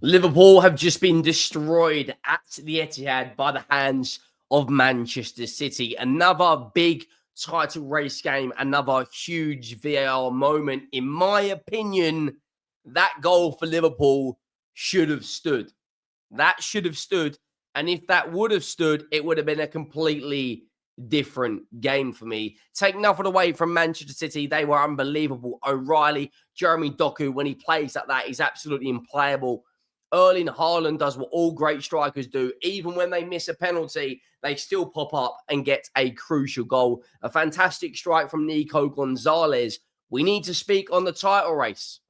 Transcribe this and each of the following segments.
Liverpool have just been destroyed at the Etihad by the hands of Manchester City. Another big title race game, another huge VAR moment. In my opinion, that goal for Liverpool should have stood. That should have stood. And if that would have stood, it would have been a completely different game for me. Take nothing away from Manchester City. They were unbelievable. O'Reilly, Jeremy Doku, when he plays like that, he's absolutely unplayable. Erling Haaland does what all great strikers do. Even when they miss a penalty, they still pop up and get a crucial goal. A fantastic strike from Nico Gonzalez. We need to speak on the title race.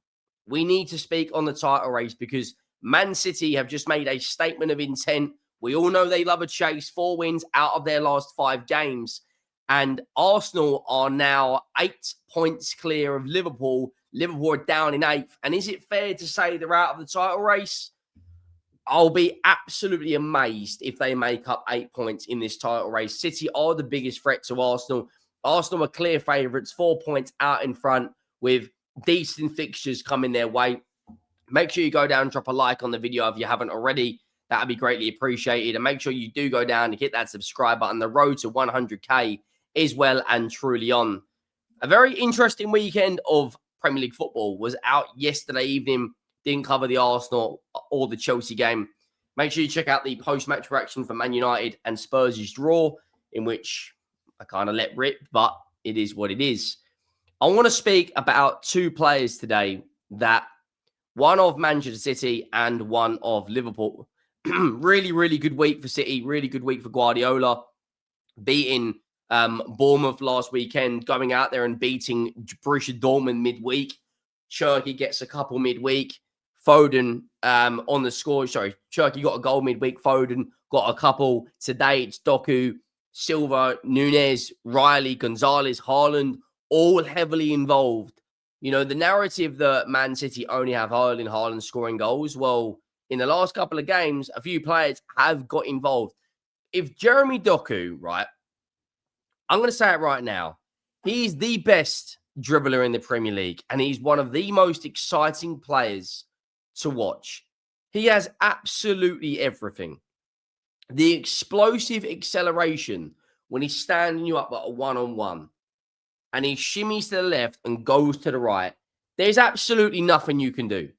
We need to speak on the title race because Man City have just made a statement of intent. We all know they love a chase. 4 wins out of their last 5 games. And Arsenal are now 8 points clear of Liverpool. Liverpool are down in 8th. And is it fair to say they're out of the title race? I'll be absolutely amazed if they make up 8 points in this title race. City are the biggest threat to Arsenal. Arsenal are clear favourites, 4 points out in front with decent fixtures coming their way. Make sure you go down and drop a like on the video if you haven't already. That would be greatly appreciated. And make sure you do go down and hit that subscribe button. The road to 100k is well and truly on. A very interesting weekend of Premier League football was out yesterday evening. Didn't cover the Arsenal or the Chelsea game. Make sure you check out the post-match reaction for Man United and Spurs' draw, in which I kind of let rip, but it is what it is. I want to speak about 2 players today, that one of Manchester City and one of Liverpool. Really, really good week for City. Really good week for Guardiola. Beating Bournemouth last weekend, going out there and beating Borussia Dortmund midweek. Cherky gets a couple midweek. Foden on the score. Sorry, Cherky got a goal midweek. Foden got a couple. Today it's Doku, Silva, Nunez, Riley, Gonzalez, Haaland, all heavily involved. You know, the narrative that Man City only have Haaland scoring goals. Well, in the last couple of games, a few players have got involved. If Jeremy Doku, right, I'm going to say it right now, he's the best dribbler in the Premier League, and he's one of the most exciting players to watch. He has absolutely everything. The explosive acceleration when he's standing you up at a one-on-one, and he shimmies to the left and goes to the right. There's absolutely nothing you can do.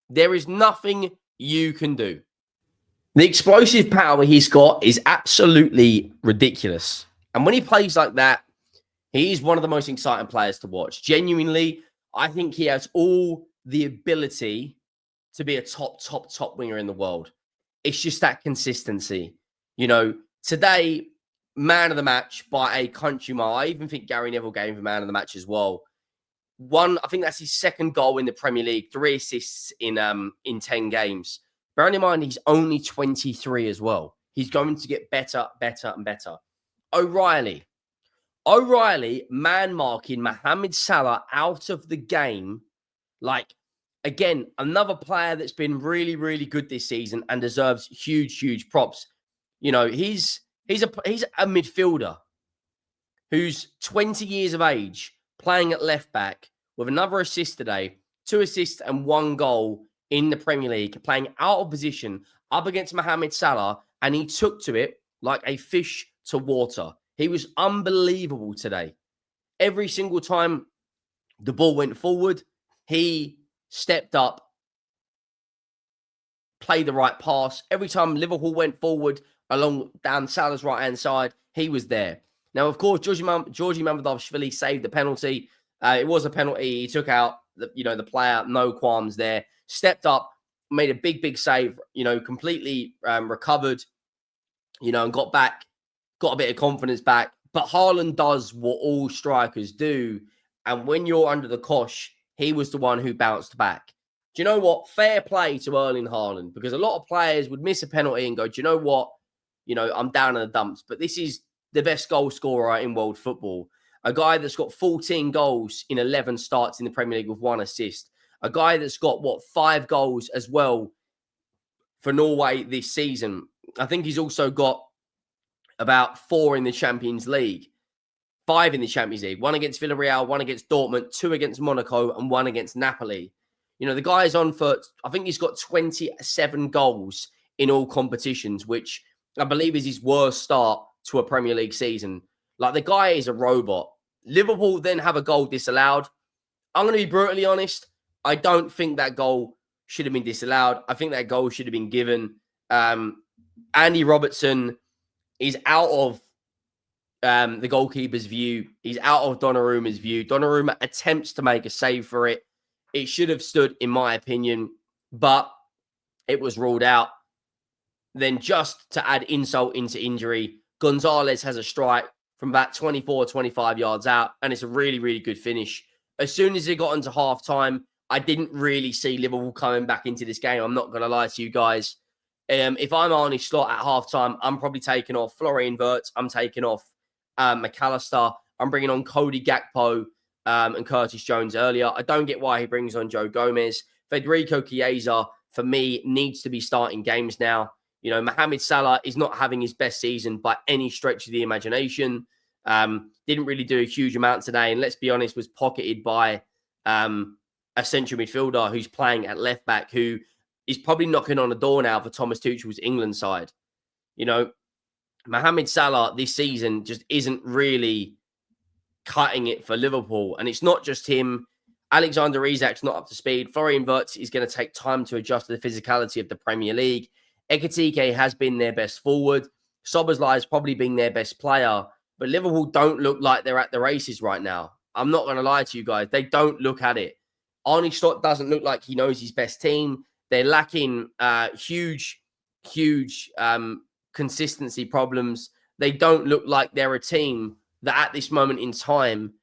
There is nothing you can do. The explosive power he's got is absolutely ridiculous. And when he plays like that, he's one of the most exciting players to watch. Genuinely, I think he has all the ability to be a top winger in the world. It's just that consistency. You know, today, man of the match by a country mile. I even think Gary Neville gave him man of the match as well. I think that's his 2nd goal in the Premier League, 3 assists in 10 games. Bearing in mind, he's only 23 as well. He's going to get better and better. O'Reilly, man marking Mohamed Salah out of the game. Like, again, another player that's been really, really good this season and deserves huge props. You know, he's a midfielder who's 20 years of age, playing at left back with another assist today, 2 assists and 1 goal in the Premier League, playing out of position up against Mohamed Salah, and he took to it like a fish to water. He was unbelievable today. Every single time the ball went forward, he stepped up, played the right pass. Every time Liverpool went forward along down Salah's right-hand side, he was there. Now, of course, Georgi Mamardashvili saved the penalty. It was a penalty. He took out the player, no qualms there. Stepped up, made a big save, completely recovered, and got a bit of confidence back. But Haaland does what all strikers do. And when you're under the cosh, he was the one who bounced back. Do you know what? Fair play to Erling Haaland, because a lot of players would miss a penalty and go, do you know what? I'm down in the dumps. But this is the best goal scorer in world football. A guy that's got 14 goals in 11 starts in the Premier League with 1 assist. A guy that's got, 5 goals as well for Norway this season. I think he's also got about 4 in the Champions League. 5 in the Champions League. 1 against Villarreal, 1 against Dortmund, 2 against Monaco, and 1 against Napoli. You know, the guy is on for, I think he's got 27 goals in all competitions, which I believe is his worst start to a Premier League season. Like, the guy is a robot. Liverpool then have a goal disallowed. I'm going to be brutally honest. I don't think that goal should have been disallowed. I think that goal should have been given. Andy Robertson is out of the goalkeeper's view. He's out of Donnarumma's view. Donnarumma attempts to make a save for it. It should have stood, in my opinion, but it was ruled out. Then, just to add insult into injury, Gonzalez has a strike from about 24, 25 yards out, and it's a really, really good finish. As soon as it got into halftime, I didn't really see Liverpool coming back into this game. I'm not going to lie to you guys. If I'm Arne Slot at halftime, I'm probably taking off Florian Wirtz. I'm taking off McAllister. I'm bringing on Cody Gakpo and Curtis Jones earlier. I don't get why he brings on Joe Gomez. Federico Chiesa, for me, needs to be starting games now. You know, Mohamed Salah is not having his best season by any stretch of the imagination. Didn't really do a huge amount today. And let's be honest, was pocketed by a central midfielder who's playing at left back, who is probably knocking on the door now for Thomas Tuchel's England side. You know, Mohamed Salah this season just isn't really cutting it for Liverpool. And it's not just him. Alexander Isak's not up to speed. Florian Wirtz is going to take time to adjust to the physicality of the Premier League. Ekitike has been their best forward. Szoboszlai has probably been their best player. But Liverpool don't look like they're at the races right now. I'm not going to lie to you guys. They don't look at it. Arne Slot doesn't look like he knows his best team. They're lacking huge consistency problems. They don't look like they're a team that at this moment in time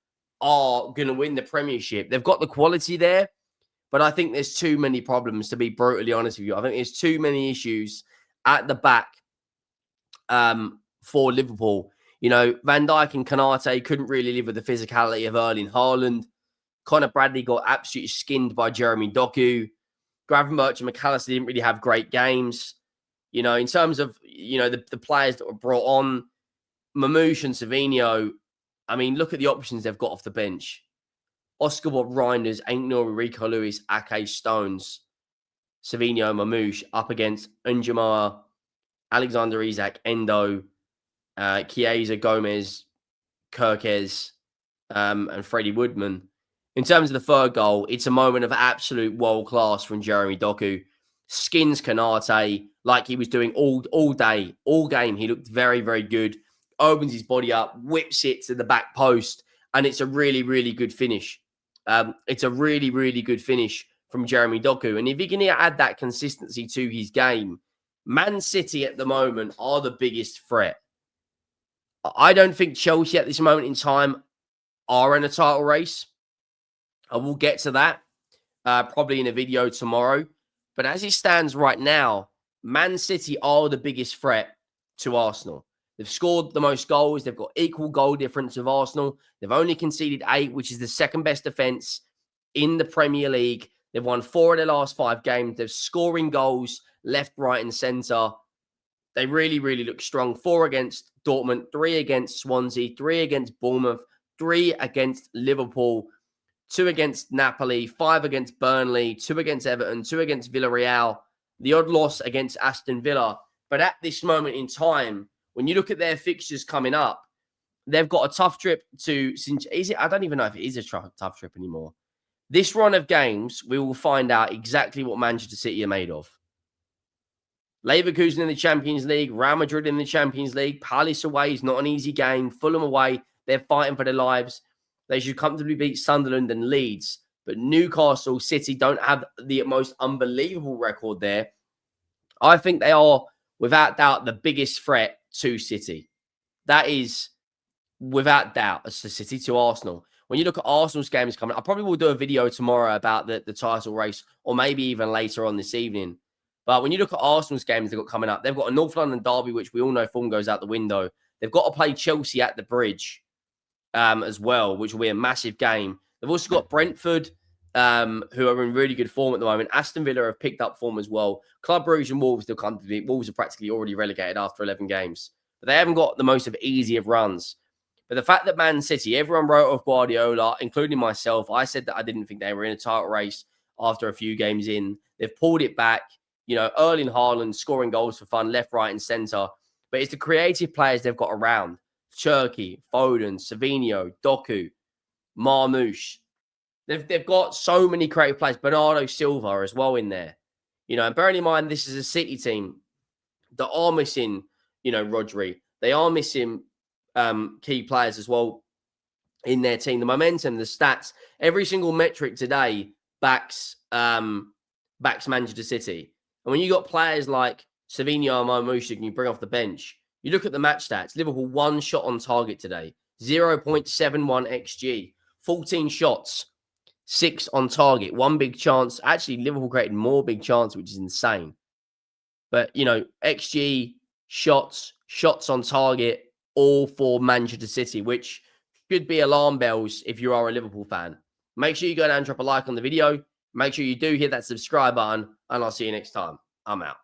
are going to win the Premiership. They've got the quality there, but I think there's too many problems, to be brutally honest with you. I think there's too many issues at the back for Liverpool. You know, Van Dijk and Konate couldn't really live with the physicality of Erling Haaland. Connor Bradley got absolutely skinned by Jeremy Doku. Gravenberch and McAllister didn't really have great games. You know, in terms of, you know, the players that were brought on, Mamouche and Savinho, I mean, look at the options they've got off the bench. Oscar Bob Reinders, Ain't No Rico Lewis, Ake Stones, Savinho, Mamouche up against Unjamar, Alexander Isak, Endo, Chiesa, Gomez, Kirkes, and Freddie Woodman. In terms of the third goal, it's a moment of absolute world class from Jeremy Doku. Skins Konate like he was doing all day, all game. He looked very, very good. Opens his body up, whips it to the back post, and it's a really, really good finish. It's a really, really good finish from Jeremy Doku. And if he can add that consistency to his game, Man City at the moment are the biggest threat. I don't think Chelsea at this moment in time are in a title race. I will get to that probably in a video tomorrow. But as it stands right now, Man City are the biggest threat to Arsenal. They've scored the most goals. They've got equal goal difference with Arsenal. They've only conceded 8, which is the second best defense in the Premier League. They've won 4 of their last 5 games. They're scoring goals left, right, and centre. They really, really look strong. 4 against Dortmund, 3 against Swansea, 3 against Bournemouth, 3 against Liverpool, 2 against Napoli, 5 against Burnley, 2 against Everton, 2 against Villarreal, the odd loss against Aston Villa. But at this moment in time, when you look at their fixtures coming up, they've got a tough trip to... I don't even know if it is a tough trip anymore. This run of games, we will find out exactly what Manchester City are made of. Leverkusen in the Champions League, Real Madrid in the Champions League, Palace away is not an easy game, Fulham away, they're fighting for their lives. They should comfortably beat Sunderland and Leeds. But Newcastle City don't have the most unbelievable record there. I think they are, without doubt, the biggest threat to City. That is, without doubt, as to City to Arsenal. When you look at Arsenal's games coming, I probably will do a video tomorrow about the title race, or maybe even later on this evening. But when you look at Arsenal's games they've got coming up, they've got a North London derby, which we all know form goes out the window. They've got to play Chelsea at the Bridge as well, which will be a massive game. They've also got Brentford, who are in really good form at the moment. Aston Villa have picked up form as well. Club Brugge and Wolves still come to beat. Wolves are practically already relegated after 11 games. But they haven't got the most of easy of runs. But the fact that Man City, everyone wrote off Guardiola, including myself, I said that I didn't think they were in a title race. after a few games in. They've pulled it back. You know, Erling Haaland scoring goals for fun, left, right, and centre. But it's the creative players they've got around. Cherki, Foden, Savinho, Doku, Marmoush. They've got so many creative players. Bernardo Silva as well in there. You know, and bearing in mind, this is a City team that are missing, you know, Rodri. They are missing key players as well in their team. The momentum, the stats, every single metric today backs Manchester City. And when you got players like Savinho and Marmoush you can bring off the bench, you look at the match stats. Liverpool 1 shot on target today, 0.71 XG, 14 shots, 6 on target, 1 big chance. Actually, Liverpool created more big chances, which is insane. But, you know, XG, shots on target, all for Manchester City, which should be alarm bells if you are a Liverpool fan. Make sure you go down and drop a like on the video. Make sure you do hit that subscribe button, and I'll see you next time. I'm out.